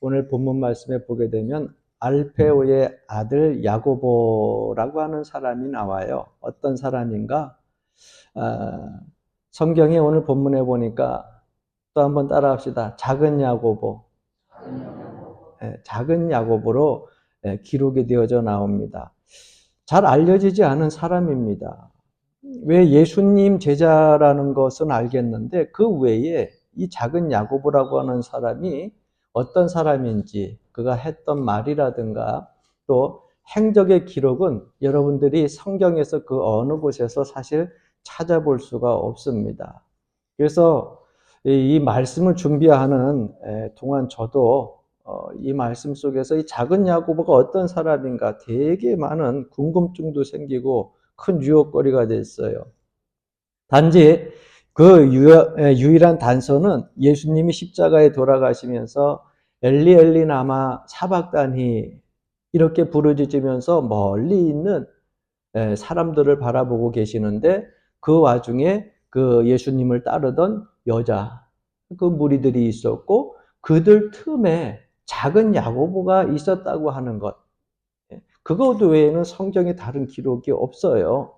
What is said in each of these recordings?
오늘 본문 말씀에 보게 되면 알페오의 아들 야고보라고 하는 사람이 나와요. 어떤 사람인가? 성경에 오늘 본문에 보니까 또 한번 따라합시다. 작은 야고보. 작은 야고보로 기록이 되어져 나옵니다. 잘 알려지지 않은 사람입니다. 왜 예수님 제자라는 것은 알겠는데 그 외에 이 작은 야고보라고 하는 사람이 어떤 사람인지 그가 했던 말이라든가 또 행적의 기록은 여러분들이 성경에서 그 어느 곳에서 사실 찾아볼 수가 없습니다. 그래서 이 말씀을 준비하는 동안 저도 이 말씀 속에서 이 작은 야고보가 어떤 사람인가 되게 많은 궁금증도 생기고 큰 유혹거리가 됐어요. 단지 그 유일한 단서는 예수님이 십자가에 돌아가시면서 엘리 엘리 라마 사박다니 이렇게 부르짖으면서 멀리 있는 사람들을 바라보고 계시는데 그 와중에 그 예수님을 따르던 여자 그 무리들이 있었고 그들 틈에 작은 야고보가 있었다고 하는 것. 그것 외에는 성경에 다른 기록이 없어요.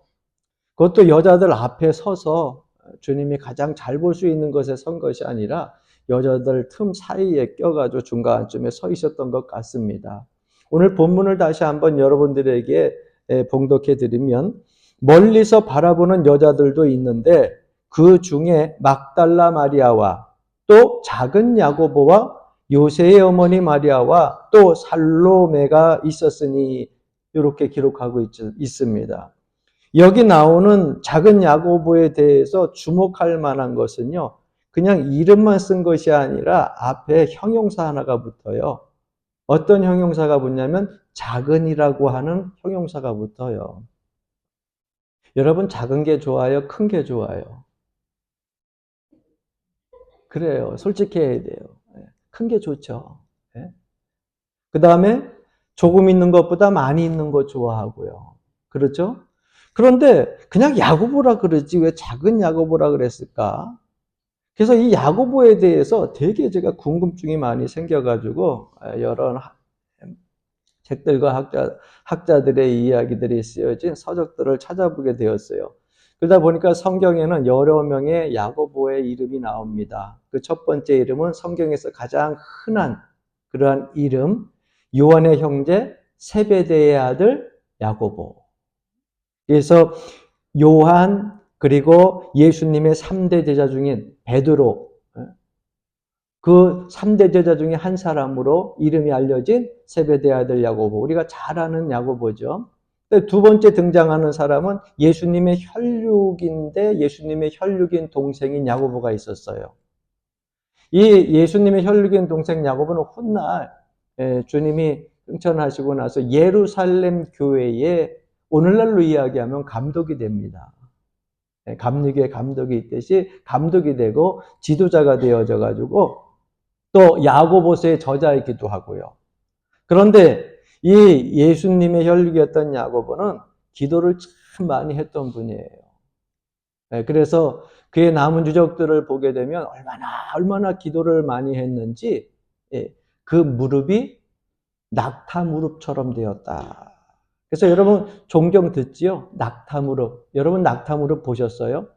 그것도 여자들 앞에 서서 주님이 가장 잘 볼 수 있는 것에 선 것이 아니라 여자들 틈 사이에 껴가지고 중간쯤에 서 있었던 것 같습니다. 오늘 본문을 다시 한번 여러분들에게 봉독해 드리면 멀리서 바라보는 여자들도 있는데 그 중에 막달라 마리아와 또 작은 야고보와 요새의 어머니 마리아와 또 살로메가 있었으니 이렇게 기록하고 있습니다. 여기 나오는 작은 야고보에 대해서 주목할 만한 것은요. 그냥 이름만 쓴 것이 아니라 앞에 형용사 하나가 붙어요. 어떤 형용사가 붙냐면 작은이라고 하는 형용사가 붙어요. 여러분 작은 게 좋아요? 큰 게 좋아요? 그래요. 솔직해야 돼요. 큰 게 좋죠. 그 다음에 조금 있는 것보다 많이 있는 것 좋아하고요. 그렇죠? 그런데 그냥 야고보라 그러지 왜 작은 야고보라 그랬을까? 그래서 이 야고보에 대해서 되게 제가 궁금증이 많이 생겨가지고 여러 책들과 학자들의 이야기들이 쓰여진 서적들을 찾아보게 되었어요. 그러다 보니까 성경에는 여러 명의 야고보의 이름이 나옵니다. 그 첫 번째 이름은 성경에서 가장 흔한 그러한 이름, 요한의 형제 세베대의 아들 야고보. 그래서 요한 그리고 예수님의 3대 제자 중인 베드로 그 3대 제자 중에 한 사람으로 이름이 알려진 세베대 아들 야고보. 우리가 잘 아는 야고보죠. 두 번째 등장하는 사람은 예수님의 혈육인데 예수님의 혈육인 동생인 야고보가 있었어요. 이 예수님의 혈육인 동생 야고보는 훗날 주님이 승천하시고 나서 예루살렘 교회에 오늘날로 이야기하면 감독이 됩니다. 감리교회 감독이 있듯이 감독이 되고 지도자가 되어져 가지고 또 야고보서의 저자이기도 하고요. 그런데 이 예수님의 혈육이었던 야고보는 기도를 참 많이 했던 분이에요. 그래서 그의 남은 유적들을 보게 되면 얼마나 기도를 많이 했는지 그 무릎이 낙타 무릎처럼 되었다. 그래서 여러분 종종 듣지요? 낙타 무릎. 여러분 낙타 무릎 보셨어요?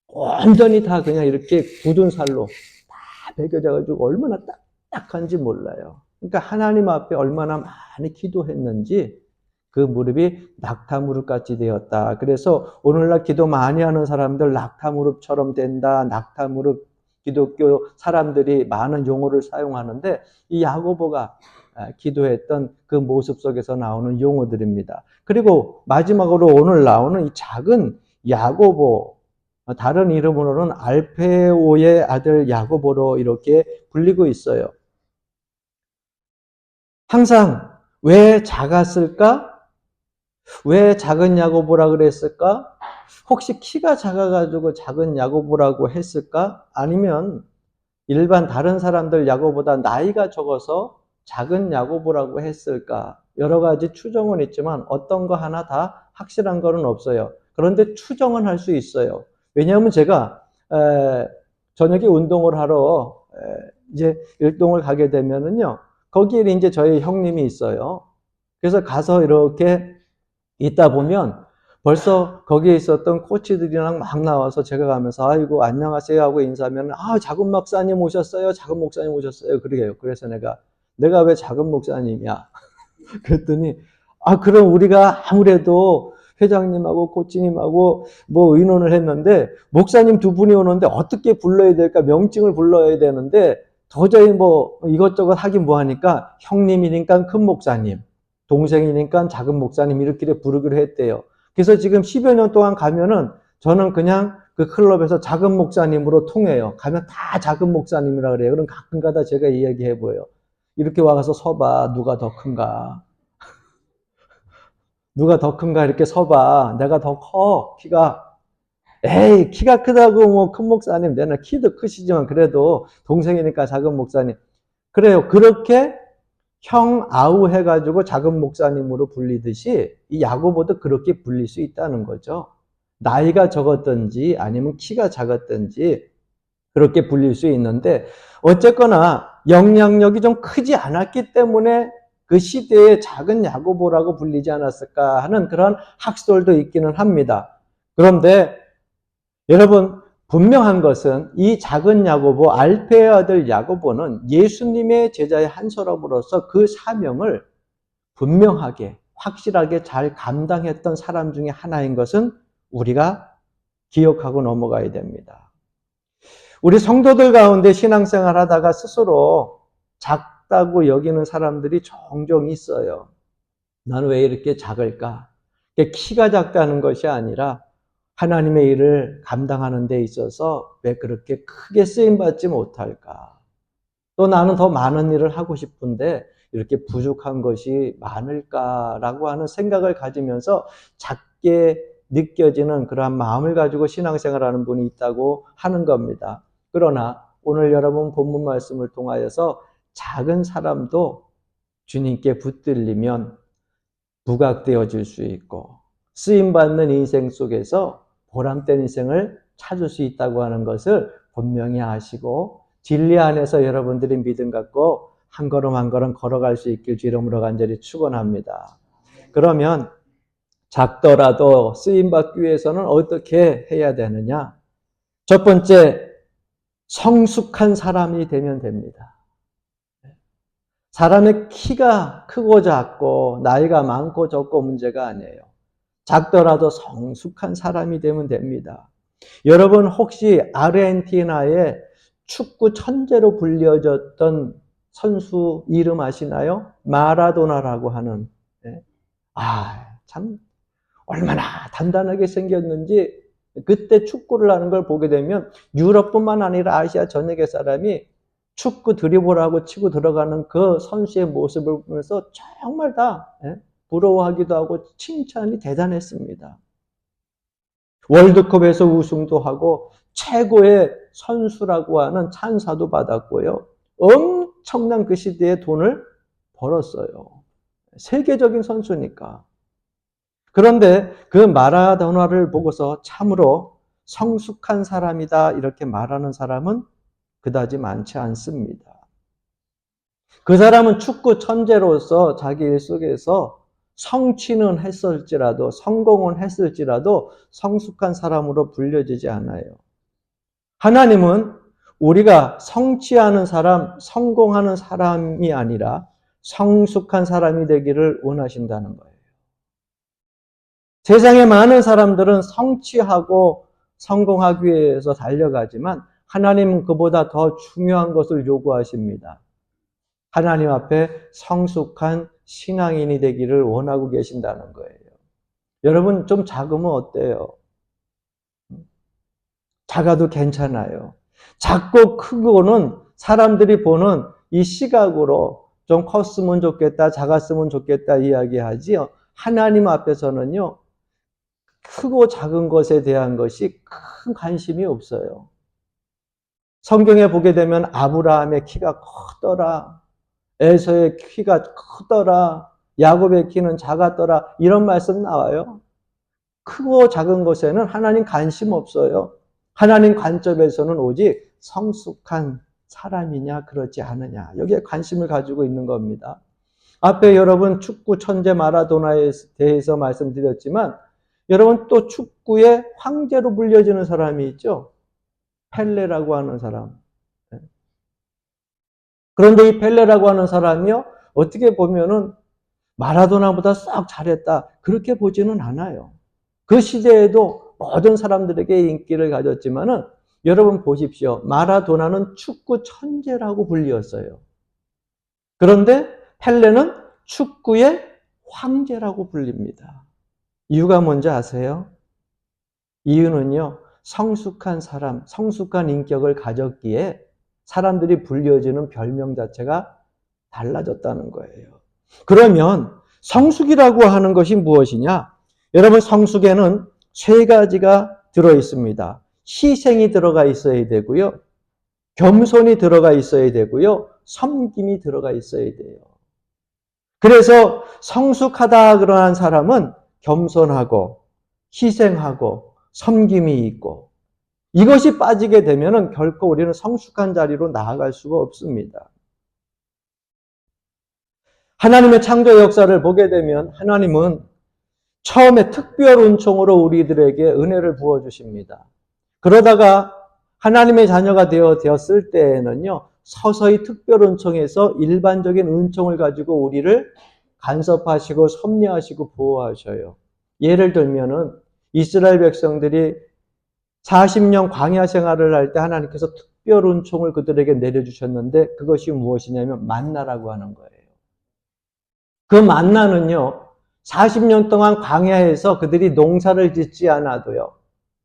완전히 다 그냥 이렇게 굳은 살로 다 베겨져가지고 얼마나 딱딱한지 몰라요. 그러니까 하나님 앞에 얼마나 많이 기도했는지 그 무릎이 낙타 무릎같이 되었다. 그래서 오늘날 기도 많이 하는 사람들 낙타 무릎처럼 된다. 낙타 무릎 기독교 사람들이 많은 용어를 사용하는데 이 야고보가 기도했던 그 모습 속에서 나오는 용어들입니다. 그리고 마지막으로 오늘 나오는 이 작은 야고보, 다른 이름으로는 알페오의 아들 야고보로 이렇게 불리고 있어요. 항상 왜 작았을까? 왜 작은 야고보라 그랬을까? 혹시 키가 작아가지고 작은 야고보라고 했을까? 아니면 일반 다른 사람들 야고보다 나이가 적어서 작은 야고보라고 했을까? 여러 가지 추정은 있지만 어떤 거 하나 다 확실한 거는 없어요. 그런데 추정은 할 수 있어요. 왜냐하면 제가 저녁에 운동을 하러 이제 일동을 가게 되면은요, 거기에 이제 저희 형님이 있어요. 그래서 가서 이렇게 있다 보면 벌써 거기에 있었던 코치들이랑 막 나와서 제가 가면서 아이고 안녕하세요 하고 인사하면 작은 목사님 오셨어요. 작은 목사님 오셨어요. 그래요. 그래서 내가 왜 작은 목사님이야? 그랬더니 그럼 우리가 아무래도 회장님하고 코치님하고 뭐 의논을 했는데 목사님 두 분이 오는데 어떻게 불러야 될까? 명칭을 불러야 되는데 도저히 뭐 이것저것 하긴 뭐하니까 형님이니까 큰 목사님, 동생이니까 작은 목사님 이렇게 부르기로 했대요. 그래서 지금 10여 년 동안 가면은 저는 그냥 그 클럽에서 작은 목사님으로 통해요. 가면 다 작은 목사님이라 그래요. 그럼 가끔가다 제가 이야기해 보여요. 이렇게 와서 서봐. 누가 더 큰가? 누가 더 큰가 이렇게 서봐. 내가 더 커, 키가. 에이, 키가 크다고 뭐 큰 목사님. 내는 키도 크시지만 그래도 동생이니까 작은 목사님. 그래요. 그렇게 형 아우 해가지고 작은 목사님으로 불리듯이 이 야고보도 그렇게 불릴 수 있다는 거죠. 나이가 적었든지 아니면 키가 작았든지 그렇게 불릴 수 있는데 어쨌거나 영향력이 좀 크지 않았기 때문에 그 시대에 작은 야고보라고 불리지 않았을까 하는 그런 학설도 있기는 합니다. 그런데 여러분 분명한 것은 이 작은 야고보, 알페의 아들 야고보는 예수님의 제자의 한 사람으로서 그 사명을 분명하게 확실하게 잘 감당했던 사람 중에 하나인 것은 우리가 기억하고 넘어가야 됩니다. 우리 성도들 가운데 신앙생활 하다가 스스로 작다고 여기는 사람들이 종종 있어요. 나는 왜 이렇게 작을까? 키가 작다는 것이 아니라 하나님의 일을 감당하는 데 있어서 왜 그렇게 크게 쓰임받지 못할까? 또 나는 더 많은 일을 하고 싶은데 이렇게 부족한 것이 많을까라고 하는 생각을 가지면서 작게 느껴지는 그러한 마음을 가지고 신앙생활하는 분이 있다고 하는 겁니다. 그러나 오늘 여러분 본문 말씀을 통하여서 작은 사람도 주님께 붙들리면 부각되어질 수 있고 쓰임받는 인생 속에서 보람된 인생을 찾을 수 있다고 하는 것을 분명히 아시고 진리 안에서 여러분들이 믿음 갖고 한 걸음 한 걸음 걸어갈 수 있길 주 이름으로 간절히 축원합니다. 그러면 작더라도 쓰임받기 위해서는 어떻게 해야 되느냐? 첫 번째, 성숙한 사람이 되면 됩니다. 사람의 키가 크고 작고 나이가 많고 적고 문제가 아니에요. 작더라도 성숙한 사람이 되면 됩니다. 여러분 혹시 아르헨티나의 축구 천재로 불려졌던 선수 이름 아시나요? 마라도나라고 하는. 참 얼마나 단단하게 생겼는지 그때 축구를 하는 걸 보게 되면 유럽뿐만 아니라 아시아 전역의 사람이 축구 드리블하고 치고 들어가는 그 선수의 모습을 보면서 정말 다 부러워하기도 하고 칭찬이 대단했습니다. 월드컵에서 우승도 하고 최고의 선수라고 하는 찬사도 받았고요. 엄청난 그 시대에 돈을 벌었어요. 세계적인 선수니까. 그런데 그 마라도나를 보고서 참으로 성숙한 사람이다 이렇게 말하는 사람은 그다지 많지 않습니다. 그 사람은 축구 천재로서 자기 일 속에서 성취는 했을지라도 성공은 했을지라도 성숙한 사람으로 불려지지 않아요. 하나님은 우리가 성취하는 사람, 성공하는 사람이 아니라 성숙한 사람이 되기를 원하신다는 거예요. 세상에 많은 사람들은 성취하고 성공하기 위해서 달려가지만 하나님은 그보다 더 중요한 것을 요구하십니다. 하나님 앞에 성숙한 신앙인이 되기를 원하고 계신다는 거예요. 여러분 좀 작으면 어때요? 작아도 괜찮아요. 작고 크고는 사람들이 보는 이 시각으로 좀 컸으면 좋겠다, 작았으면 좋겠다 이야기하지요. 하나님 앞에서는요, 크고 작은 것에 대한 것이 큰 관심이 없어요. 성경에 보게 되면 아브라함의 키가 크더라, 에서의 키가 크더라, 야곱의 키는 작았더라 이런 말씀 나와요. 크고 작은 것에는 하나님 관심 없어요. 하나님 관점에서는 오직 성숙한 사람이냐 그렇지 않으냐 여기에 관심을 가지고 있는 겁니다. 앞에 여러분 축구 천재 마라도나에 대해서 말씀드렸지만 여러분 또 축구의 황제로 불려지는 사람이 있죠. 펠레라고 하는 사람. 그런데 이 펠레라고 하는 사람이요 어떻게 보면은 마라도나보다 싹 잘했다 그렇게 보지는 않아요. 그 시대에도 모든 사람들에게 인기를 가졌지만은 여러분 보십시오. 마라도나는 축구 천재라고 불리었어요. 그런데 펠레는 축구의 황제라고 불립니다. 이유가 뭔지 아세요? 이유는요. 성숙한 사람, 성숙한 인격을 가졌기에 사람들이 불려지는 별명 자체가 달라졌다는 거예요. 그러면 성숙이라고 하는 것이 무엇이냐? 여러분 성숙에는 세 가지가 들어 있습니다. 희생이 들어가 있어야 되고요. 겸손이 들어가 있어야 되고요. 섬김이 들어가 있어야 돼요. 그래서 성숙하다 그러한 사람은 겸손하고 희생하고 섬김이 있고 이것이 빠지게 되면 결코 우리는 성숙한 자리로 나아갈 수가 없습니다. 하나님의 창조 역사를 보게 되면 하나님은 처음에 특별 은총으로 우리들에게 은혜를 부어주십니다. 그러다가 하나님의 자녀가 되었을 때에는요, 서서히 특별 은총에서 일반적인 은총을 가지고 우리를 간섭하시고 섭리하시고 보호하셔요. 예를 들면은 이스라엘 백성들이 40년 광야 생활을 할 때 하나님께서 특별 은총을 그들에게 내려주셨는데 그것이 무엇이냐면 만나라고 하는 거예요. 그 만나는요, 40년 동안 광야에서 그들이 농사를 짓지 않아도요,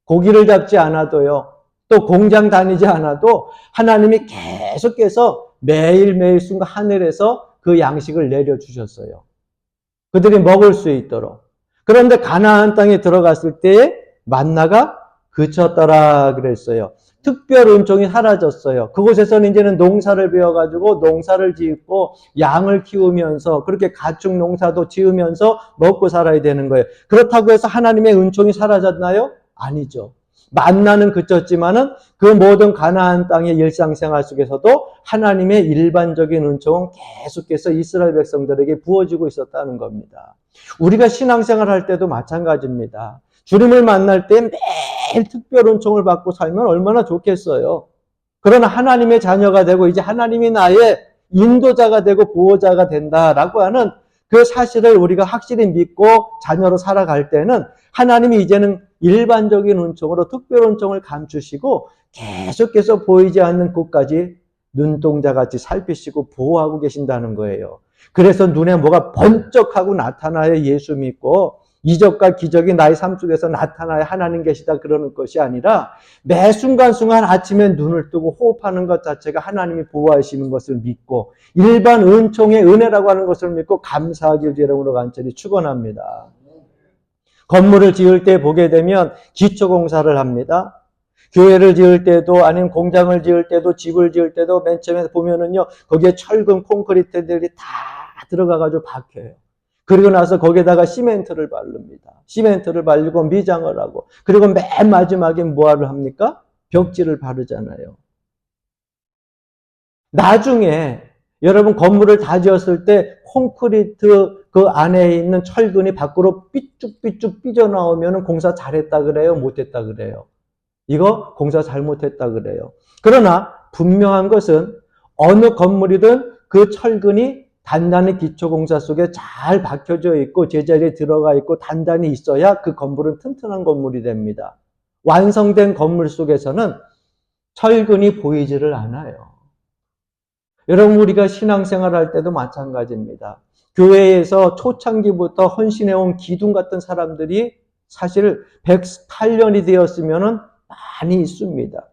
고기를 잡지 않아도요, 또 공장 다니지 않아도 하나님이 계속해서 매일매일 순간 하늘에서 그 양식을 내려주셨어요. 그들이 먹을 수 있도록. 그런데 가나안 땅에 들어갔을 때에 만나가 그쳤더라 그랬어요. 특별 은총이 사라졌어요. 그곳에서는 이제는 농사를 배워가지고 농사를 짓고 양을 키우면서 그렇게 가축 농사도 지으면서 먹고 살아야 되는 거예요. 그렇다고 해서 하나님의 은총이 사라졌나요? 아니죠. 만나는 그쳤지만은 그 모든 가나안 땅의 일상생활 속에서도 하나님의 일반적인 은총은 계속해서 이스라엘 백성들에게 부어지고 있었다는 겁니다. 우리가 신앙생활 할 때도 마찬가지입니다. 주님을 만날 때 매일 특별 은총을 받고 살면 얼마나 좋겠어요. 그러나 하나님의 자녀가 되고 이제 하나님이 나의 인도자가 되고 보호자가 된다라고 하는 그 사실을 우리가 확실히 믿고 자녀로 살아갈 때는 하나님이 이제는 일반적인 은총으로 특별 은총을 감추시고 계속해서 보이지 않는 곳까지 눈동자같이 살피시고 보호하고 계신다는 거예요. 그래서 눈에 뭐가 번쩍하고 나타나야 예수 믿고 이적과 기적이 나의 삶 속에서 나타나야 하나님 계시다 그러는 것이 아니라 매 순간순간 아침에 눈을 뜨고 호흡하는 것 자체가 하나님이 보호하시는 것을 믿고 일반 은총의 은혜라고 하는 것을 믿고 감사하길 이름으로 간절히 축원합니다. 건물을 지을 때 보게 되면 기초공사를 합니다. 교회를 지을 때도 아니면 공장을 지을 때도 집을 지을 때도 맨 처음에 보면은요 거기에 철근 콘크리트들이 다 들어가가지고 박혀요. 그리고 나서 거기에다가 시멘트를 바릅니다. 시멘트를 바르고 미장을 하고 그리고 맨 마지막에 뭐를 합니까? 벽지를 바르잖아요. 나중에 여러분 건물을 다 지었을 때 콘크리트 그 안에 있는 철근이 밖으로 삐쭉삐쭉 삐져나오면 공사 잘했다 그래요? 못했다 그래요? 이거 공사 잘못했다 그래요. 그러나 분명한 것은 어느 건물이든 그 철근이 단단히 기초공사 속에 잘 박혀져 있고 제자리에 들어가 있고 단단히 있어야 그 건물은 튼튼한 건물이 됩니다. 완성된 건물 속에서는 철근이 보이지를 않아요. 여러분 우리가 신앙생활 할 때도 마찬가지입니다. 교회에서 초창기부터 헌신해온 기둥 같은 사람들이 사실 108년이 되었으면 많이 있습니다.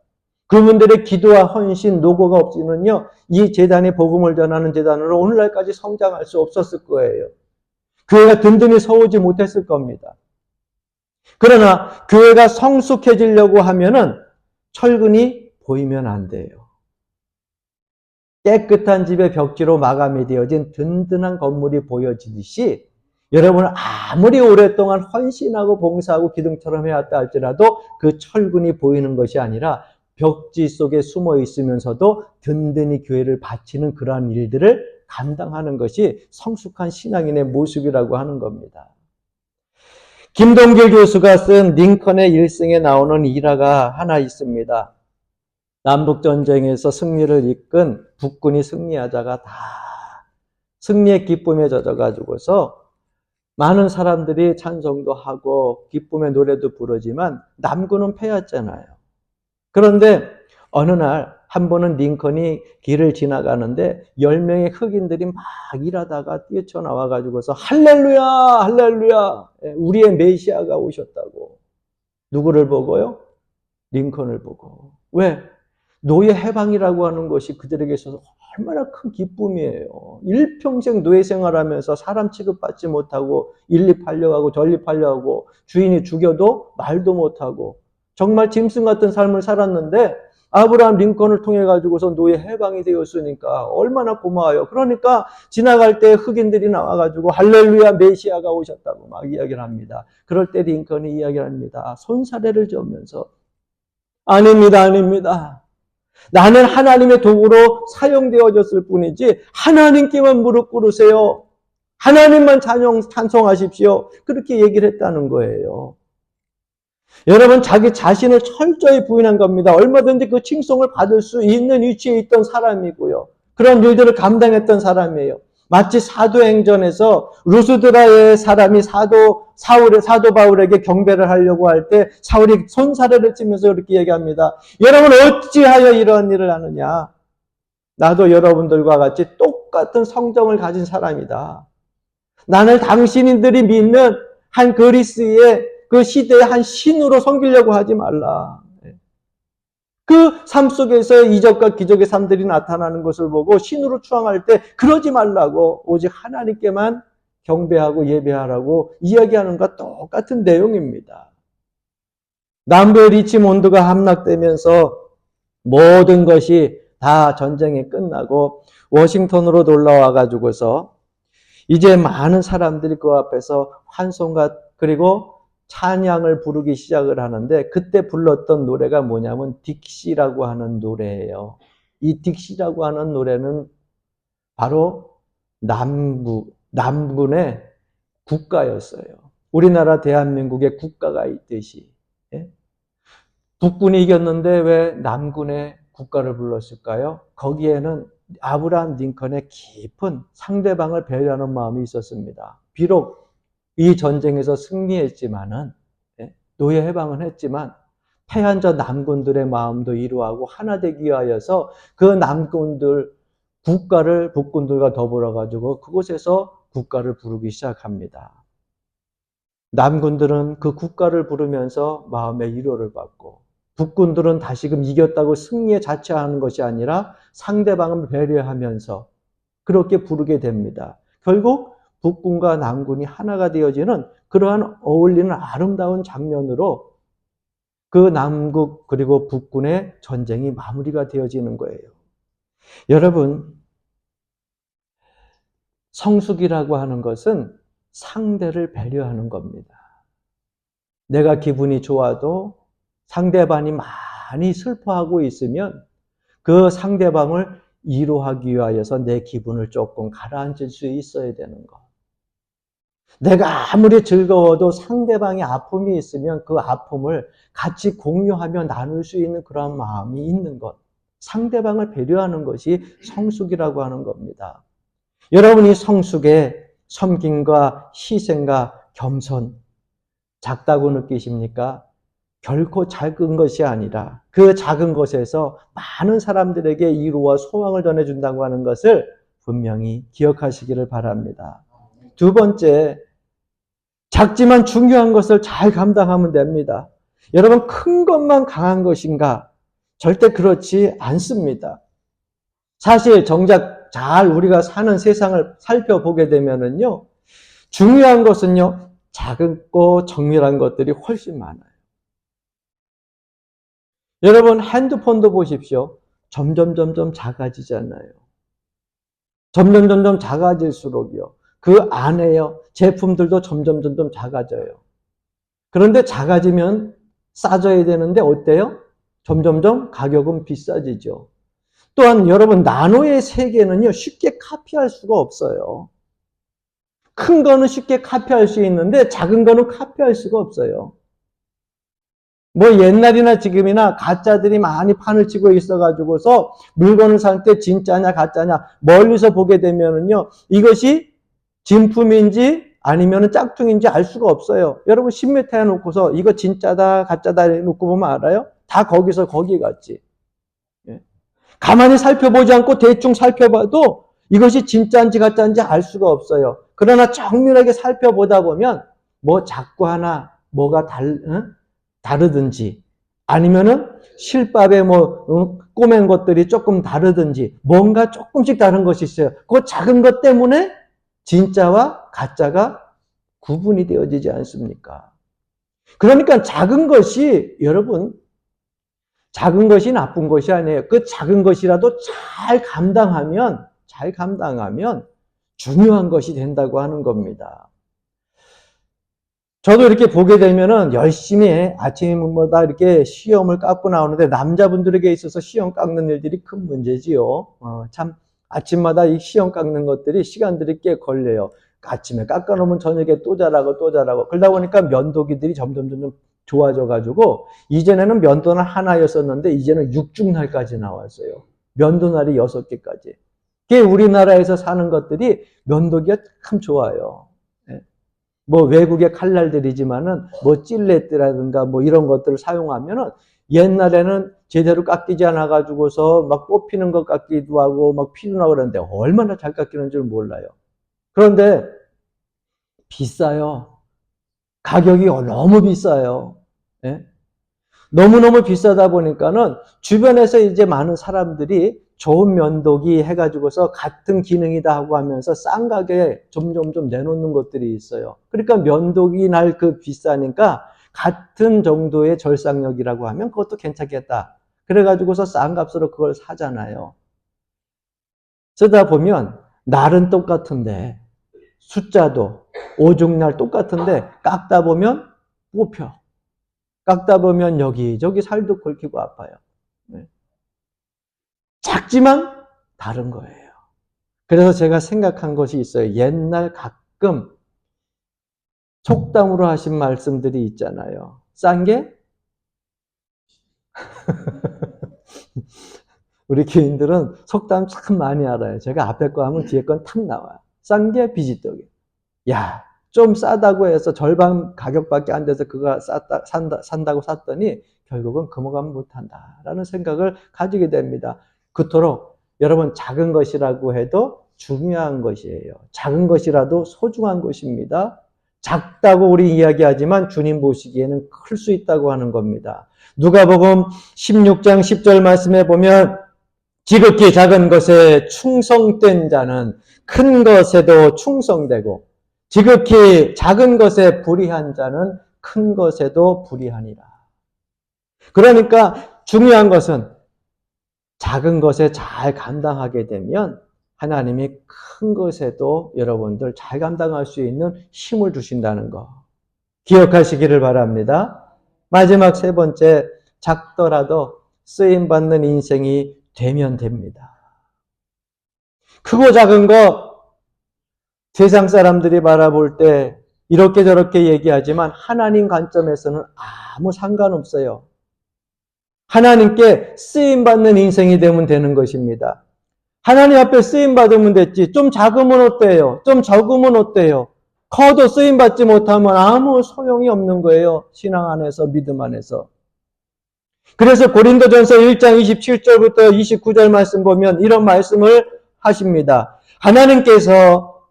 그분들의 기도와 헌신, 노고가 없이는요, 이 재단이 복음을 전하는 재단으로 오늘날까지 성장할 수 없었을 거예요. 교회가 든든히 서오지 못했을 겁니다. 그러나 교회가 성숙해지려고 하면은 철근이 보이면 안 돼요. 깨끗한 집의 벽지로 마감이 되어진 든든한 건물이 보여지듯이 여러분은 아무리 오랫동안 헌신하고 봉사하고 기둥처럼 해왔다 할지라도 그 철근이 보이는 것이 아니라 벽지 속에 숨어 있으면서도 든든히 교회를 바치는 그러한 일들을 감당하는 것이 성숙한 신앙인의 모습이라고 하는 겁니다. 김동길 교수가 쓴 링컨의 일생에 나오는 일화가 하나 있습니다. 남북전쟁에서 승리를 이끈 북군이 승리하자가 다 승리의 기쁨에 젖어가지고서 많은 사람들이 찬송도 하고 기쁨의 노래도 부르지만 남군은 패했잖아요. 그런데 어느 날 한 번은 링컨이 길을 지나가는데 10명의 흑인들이 막 일하다가 뛰쳐나와가지고서 할렐루야 할렐루야 우리의 메시아가 오셨다고. 누구를 보고요? 링컨을 보고. 왜? 노예 해방이라고 하는 것이 그들에게 있어서 얼마나 큰 기쁨이에요. 일평생 노예 생활하면서 사람 취급받지 못하고 일리 팔려가고 전리 팔려가고 주인이 죽여도 말도 못하고 정말 짐승 같은 삶을 살았는데 아브라함 링컨을 통해 가지고서 노예 해방이 되었으니까 얼마나 고마워요. 그러니까 지나갈 때 흑인들이 나와가지고 할렐루야 메시아가 오셨다고 막 이야기를 합니다. 그럴 때 링컨이 이야기를 합니다. 손사래를 저으면서 아닙니다, 아닙니다. 나는 하나님의 도구로 사용되어졌을 뿐이지 하나님께만 무릎 꿇으세요. 하나님만 찬송하십시오. 그렇게 얘기를 했다는 거예요. 여러분 자기 자신을 철저히 부인한 겁니다. 얼마든지 그 칭송을 받을 수 있는 위치에 있던 사람이고요. 그런 일들을 감당했던 사람이에요. 마치 사도행전에서 루스드라의 사람이 사도 바울에게 경배를 하려고 할 때 사울이 손사래를 치면서 이렇게 얘기합니다. 여러분 어찌하여 이런 일을 하느냐? 나도 여러분들과 같이 똑같은 성정을 가진 사람이다. 나는 당신들이 믿는 한 그리스의 그 시대의 한 신으로 섬기려고 하지 말라. 그 삶 속에서 이적과 기적의 삶들이 나타나는 것을 보고 신으로 추앙할 때 그러지 말라고 오직 하나님께만 경배하고 예배하라고 이야기하는 것과 똑같은 내용입니다. 남부의 리치몬드가 함락되면서 모든 것이 다 전쟁이 끝나고 워싱턴으로 놀러와 가지고서 이제 많은 사람들이 그 앞에서 환송과 그리고 찬양을 부르기 시작을 하는데 그때 불렀던 노래가 뭐냐면 딕시라고 하는 노래예요. 이 딕시라고 하는 노래는 바로 남군의 국가였어요. 우리나라 대한민국의 국가가 있듯이. 북군이 이겼는데 왜 남군의 국가를 불렀을까요? 거기에는 아브라함 링컨의 깊은 상대방을 배려하는 마음이 있었습니다. 비록 이 전쟁에서 승리했지만은 노예 해방은 했지만 패한 저 남군들의 마음도 이루하고 하나 되기 위하여서 그 남군들 국가를 북군들과 더불어 가지고 그곳에서 국가를 부르기 시작합니다. 남군들은 그 국가를 부르면서 마음의 위로를 받고 북군들은 다시금 이겼다고 승리에 자처하는 것이 아니라 상대방을 배려하면서 그렇게 부르게 됩니다. 결국 북군과 남군이 하나가 되어지는 그러한 어울리는 아름다운 장면으로 그 남국 그리고 북군의 전쟁이 마무리가 되어지는 거예요. 여러분, 성숙이라고 하는 것은 상대를 배려하는 겁니다. 내가 기분이 좋아도 상대방이 많이 슬퍼하고 있으면 그 상대방을 위로하기 위하여서 내 기분을 조금 가라앉힐 수 있어야 되는 것. 내가 아무리 즐거워도 상대방의 아픔이 있으면 그 아픔을 같이 공유하며 나눌 수 있는 그런 마음이 있는 것. 상대방을 배려하는 것이 성숙이라고 하는 겁니다. 여러분이 성숙의 섬김과 희생과 겸손, 작다고 느끼십니까? 결코 작은 것이 아니라 그 작은 것에서 많은 사람들에게 위로와 소망을 전해준다고 하는 것을 분명히 기억하시기를 바랍니다. 두 번째, 작지만 중요한 것을 잘 감당하면 됩니다. 여러분, 큰 것만 강한 것인가? 절대 그렇지 않습니다. 사실 정작 잘 우리가 사는 세상을 살펴보게 되면은요, 중요한 것은요, 작고 정밀한 것들이 훨씬 많아요. 여러분, 핸드폰도 보십시오. 점점 작아지잖아요. 점점 작아질수록요. 그 안에요. 제품들도 점점 작아져요. 그런데 작아지면 싸져야 되는데 어때요? 점점점 가격은 비싸지죠. 또한 여러분 나노의 세계는요 쉽게 카피할 수가 없어요. 큰 거는 쉽게 카피할 수 있는데 작은 거는 카피할 수가 없어요. 뭐 옛날이나 지금이나 가짜들이 많이 판을 치고 있어가지고서 물건을 살 때 진짜냐 가짜냐 멀리서 보게 되면은요 이것이 진품인지 아니면 짝퉁인지 알 수가 없어요. 여러분 10m 해놓고서 이거 진짜다 가짜다 해놓고 보면 알아요? 다 거기서 거기 같지. 가만히 살펴보지 않고 대충 살펴봐도 이것이 진짜인지 가짜인지 알 수가 없어요. 그러나 정밀하게 살펴보다 보면 뭐 자꾸 하나 뭐가 다르든지 아니면은 실밥에 뭐 꼬맨 것들이 조금 다르든지 뭔가 조금씩 다른 것이 있어요. 그 작은 것 때문에 진짜와 가짜가 구분이 되어지지 않습니까? 그러니까 작은 것이 여러분 작은 것이 나쁜 것이 아니에요. 그 작은 것이라도 잘 감당하면 중요한 것이 된다고 하는 겁니다. 저도 이렇게 보게 되면은 열심히 아침마다 이렇게 시험을 깎고 나오는데 남자분들에게 있어서 시험 깎는 일들이 큰 문제지요. 참 아침마다 이 시험 깎는 것들이 시간들이 꽤 걸려요. 아침에 깎아놓으면 저녁에 또 자라고 그러다 보니까 면도기들이 점점 좋아져 가지고 이전에는 면도날 하나였었는데 이제는 6중날까지 나왔어요. 면도날이 6개까지. 그게 우리나라에서 사는 것들이 면도기가 참 좋아요. 뭐 외국의 칼날들이지만은 뭐 찔레트라든가 뭐 이런 것들을 사용하면은 옛날에는 제대로 깎이지 않아 가지고서 막 뽑히는 것 같기도 하고 막 피도 나고 그러는데 얼마나 잘 깎이는 줄 몰라요. 그런데 비싸요. 가격이 너무 비싸요. 예? 너무너무 비싸다 보니까는 주변에서 이제 많은 사람들이 좋은 면도기 해가지고서 같은 기능이다 하고 하면서 싼 가격에 점점 내놓는 것들이 있어요. 그러니까 면도기 날 그 비싸니까 같은 정도의 절삭력이라고 하면 그것도 괜찮겠다. 그래가지고서 싼 값으로 그걸 사잖아요. 쓰다 보면 날은 똑같은데 숫자도 오중날 똑같은데 깎다 보면 뽑혀. 깎다 보면 여기저기 살도 긁히고 아파요. 작지만 다른 거예요. 그래서 제가 생각한 것이 있어요. 옛날 가끔 속담으로 하신 말씀들이 있잖아요. 싼 게 우리 교인들은 속담 참 많이 알아요. 제가 앞에 거 하면 뒤에 건 탁 나와요. 싼 게 비지떡이. 야, 좀 싸다고 해서 절반 가격밖에 안 돼서 그거 산다고 샀더니 결국은 금호감 못한다라는 생각을 가지게 됩니다. 그토록 여러분 작은 것이라고 해도 중요한 것이에요. 작은 것이라도 소중한 것입니다. 작다고 우리 이야기하지만 주님 보시기에는 클 수 있다고 하는 겁니다. 누가복음 16장 10절 말씀에 보면 지극히 작은 것에 충성된 자는 큰 것에도 충성되고 지극히 작은 것에 불의한 자는 큰 것에도 불의하니라. 그러니까 중요한 것은 작은 것에 잘 감당하게 되면 하나님이 큰 것에도 여러분들 잘 감당할 수 있는 힘을 주신다는 거 기억하시기를 바랍니다. 마지막 세 번째, 작더라도 쓰임받는 인생이 되면 됩니다. 크고 작은 거 세상 사람들이 바라볼 때 이렇게 저렇게 얘기하지만 하나님 관점에서는 아무 상관없어요. 하나님께 쓰임받는 인생이 되면 되는 것입니다. 하나님 앞에 쓰임받으면 됐지. 좀 작으면 어때요? 좀 적으면 어때요? 커도 쓰임받지 못하면 아무 소용이 없는 거예요. 신앙 안에서, 믿음 안에서. 그래서 고린도전서 1장 27절부터 29절 말씀 보면 이런 말씀을 하십니다. 하나님께서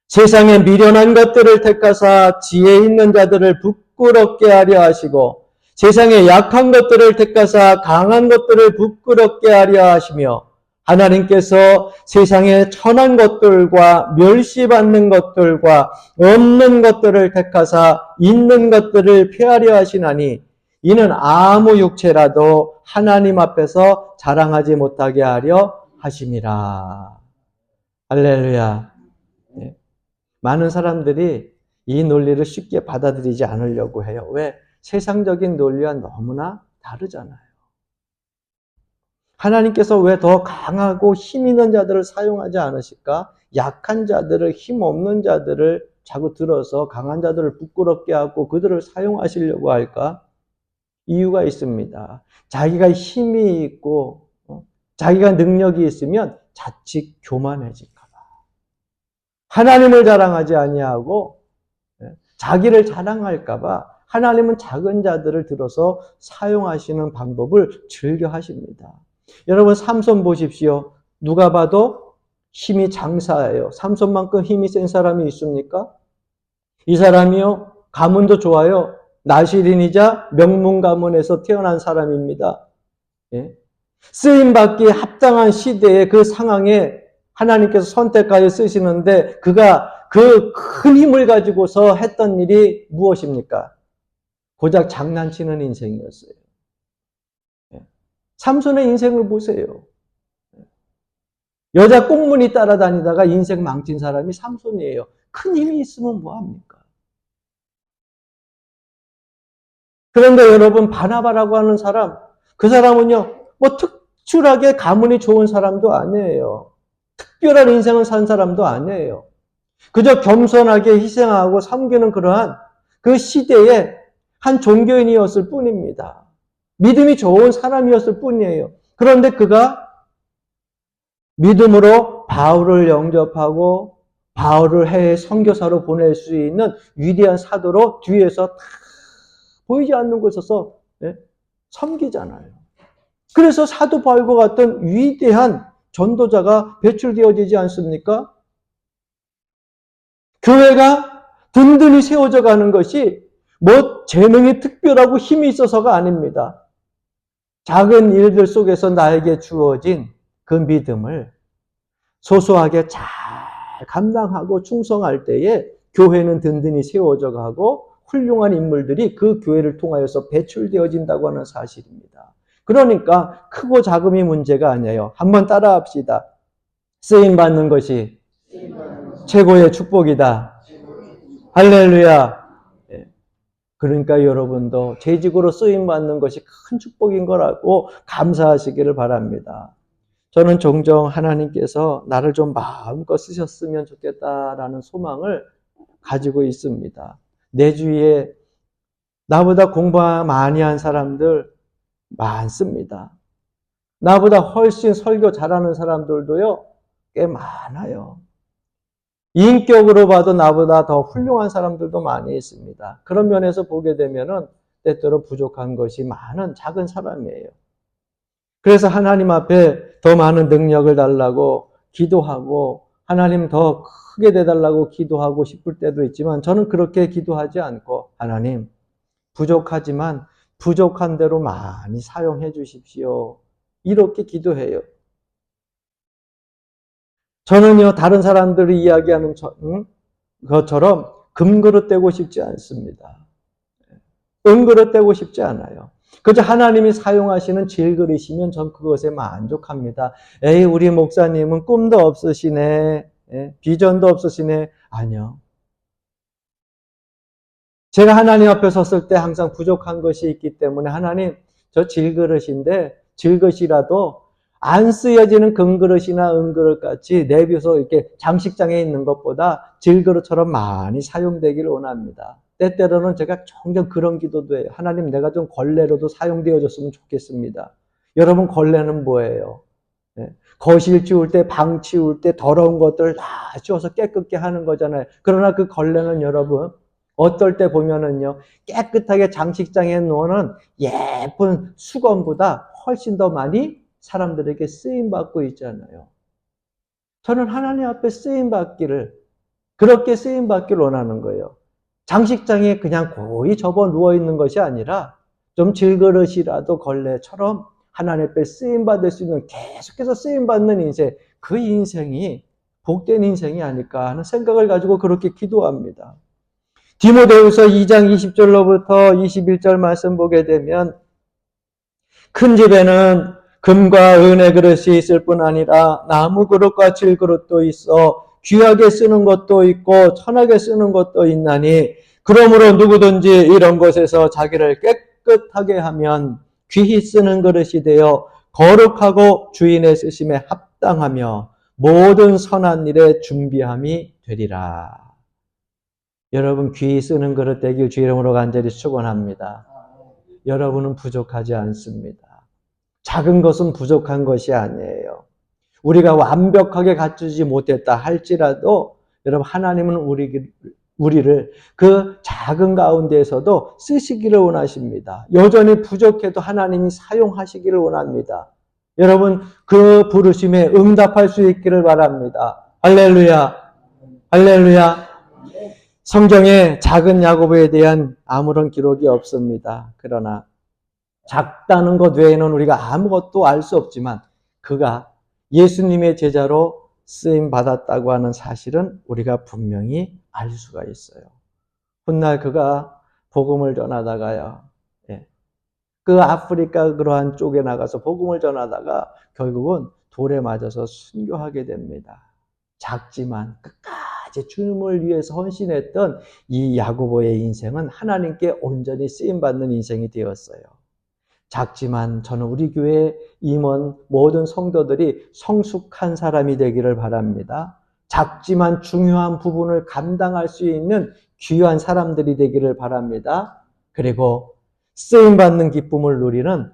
세상에 미련한 것들을 택하사 지혜 있는 자들을 부끄럽게 하려 하시고 세상에 약한 것들을 택하사 강한 것들을 부끄럽게 하려 하시며 하나님께서 세상에 천한 것들과 멸시받는 것들과 없는 것들을 택하사 있는 것들을 폐하려 하시나니 이는 아무 육체라도 하나님 앞에서 자랑하지 못하게 하려 하심이라. 할렐루야. 네. 많은 사람들이 이 논리를 쉽게 받아들이지 않으려고 해요. 왜? 세상적인 논리와 너무나 다르잖아요. 하나님께서 왜 더 강하고 힘 있는 자들을 사용하지 않으실까? 약한 자들을, 힘 없는 자들을 자꾸 들어서 강한 자들을 부끄럽게 하고 그들을 사용하시려고 할까? 이유가 있습니다. 자기가 힘이 있고 자기가 능력이 있으면 자칫 교만해질까 봐. 하나님을 자랑하지 아니하고 자기를 자랑할까 봐 하나님은 작은 자들을 들어서 사용하시는 방법을 즐겨 하십니다. 여러분 삼손 보십시오. 누가 봐도 힘이 장사예요. 삼손만큼 힘이 센 사람이 있습니까? 이 사람이요. 가문도 좋아요. 나실인이자 명문 가문에서 태어난 사람입니다. 예? 쓰임받기에 합당한 시대의 그 상황에 하나님께서 선택하여 쓰시는데 그가 그 큰 힘을 가지고서 했던 일이 무엇입니까? 고작 장난치는 인생이었어요. 삼손의 인생을 보세요. 여자 꽁무니 따라다니다가 인생 망친 사람이 삼손이에요. 큰 힘이 있으면 뭐합니까? 그런데 여러분 바나바라고 하는 사람, 그 사람은요, 뭐 특출하게 가문이 좋은 사람도 아니에요. 특별한 인생을 산 사람도 아니에요. 그저 겸손하게 희생하고 섬기는 그러한 그 시대의 한 종교인이었을 뿐입니다. 믿음이 좋은 사람이었을 뿐이에요. 그런데 그가 믿음으로 바울을 영접하고 바울을 해외 선교사로 보낼 수 있는 위대한 사도로 뒤에서 보이지 않는 곳에서 섬기잖아요. 그래서 사도 바울과 같은 위대한 전도자가 배출되어지지 않습니까? 교회가 든든히 세워져 가는 것이 뭐 재능이 특별하고 힘이 있어서가 아닙니다. 작은 일들 속에서 나에게 주어진 그 믿음을 소소하게 잘 감당하고 충성할 때에 교회는 든든히 세워져 가고 훌륭한 인물들이 그 교회를 통하여서 배출되어진다고 하는 사실입니다. 그러니까 크고 작음이 문제가 아니에요. 한번 따라합시다. 쓰임받는 것이 최고의 축복이다. 할렐루야. 그러니까 여러분도 재직으로 쓰임받는 것이 큰 축복인 거라고 감사하시기를 바랍니다. 저는 종종 하나님께서 나를 좀 마음껏 쓰셨으면 좋겠다라는 소망을 가지고 있습니다. 내 주위에 나보다 공부 많이 한 사람들 많습니다. 나보다 훨씬 설교 잘하는 사람들도요, 꽤 많아요. 인격으로 봐도 나보다 더 훌륭한 사람들도 많이 있습니다. 그런 면에서 보게 되면은 때때로 부족한 것이 많은 작은 사람이에요. 그래서 하나님 앞에 더 많은 능력을 달라고 기도하고 하나님 더 크게 돼달라고 기도하고 싶을 때도 있지만 저는 그렇게 기도하지 않고 하나님 부족하지만 부족한 대로 많이 사용해 주십시오. 이렇게 기도해요. 저는요, 다른 사람들이 이야기하는 것처럼 금그릇 되고 싶지 않습니다. 은그릇 되고 싶지 않아요. 그저 하나님이 사용하시는 질그릇이면 전 그것에 만족합니다. 에이, 우리 목사님은 꿈도 없으시네. 비전도 없으시네. 아니요. 제가 하나님 앞에 섰을 때 항상 부족한 것이 있기 때문에 하나님, 저 질그릇인데 질그릇이라도 안 쓰여지는 금그릇이나 은그릇 같이 내비서 이렇게 장식장에 있는 것보다 질그릇처럼 많이 사용되기를 원합니다. 때때로는 제가 종종 그런 기도도 해요. 하나님, 내가 좀 걸레로도 사용되어졌으면 좋겠습니다. 여러분, 걸레는 뭐예요? 거실 치울 때, 방 치울 때 더러운 것들을 다 치워서 깨끗게 하는 거잖아요. 그러나 그 걸레는 여러분, 어떨 때 보면은요, 깨끗하게 장식장에 놓는 예쁜 수건보다 훨씬 더 많이 사람들에게 쓰임받고 있잖아요. 저는 하나님 앞에 쓰임받기를, 그렇게 쓰임받기를 원하는 거예요. 장식장에 그냥 고이 접어 누워있는 것이 아니라 좀 질그릇이라도 걸레처럼 하나님 앞에 쓰임받을 수 있는, 계속해서 쓰임받는 인생, 그 인생이 복된 인생이 아닐까 하는 생각을 가지고 그렇게 기도합니다. 디모데후서 2장 20절로부터 21절 말씀 보게 되면 큰 집에는 금과 은의 그릇이 있을 뿐 아니라 나무 그릇과 질 그릇도 있어 귀하게 쓰는 것도 있고 천하게 쓰는 것도 있나니 그러므로 누구든지 이런 것에서 자기를 깨끗하게 하면 귀히 쓰는 그릇이 되어 거룩하고 주인의 쓰심에 합당하며 모든 선한 일에 준비함이 되리라. 여러분 귀 쓰는 그릇 되길 주 이름으로 간절히 축원합니다. 여러분은 부족하지 않습니다. 작은 것은 부족한 것이 아니에요. 우리가 완벽하게 갖추지 못했다 할지라도 여러분 하나님은 우리를 그 작은 가운데에서도 쓰시기를 원하십니다. 여전히 부족해도 하나님이 사용하시기를 원합니다. 여러분 그 부르심에 응답할 수 있기를 바랍니다. 할렐루야, 할렐루야. 성경에 작은 야고보에 대한 아무런 기록이 없습니다. 그러나 작다는 것 외에는 우리가 아무것도 알 수 없지만 그가 예수님의 제자로 쓰임 받았다고 하는 사실은 우리가 분명히 알 수가 있어요. 훗날 그가 복음을 전하다가요. 그 아프리카 그러한 쪽에 나가서 복음을 전하다가 결국은 돌에 맞아서 순교하게 됩니다. 작지만 끝까지 주님을 위해서 헌신했던 이 야고보의 인생은 하나님께 온전히 쓰임받는 인생이 되었어요. 작지만 저는 우리 교회 임원 모든 성도들이 성숙한 사람이 되기를 바랍니다. 작지만 중요한 부분을 감당할 수 있는 귀한 사람들이 되기를 바랍니다. 그리고 쓰임받는 기쁨을 누리는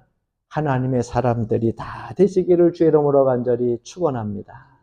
하나님의 사람들이 다 되시기를 주의 이름으로 간절히 축원합니다.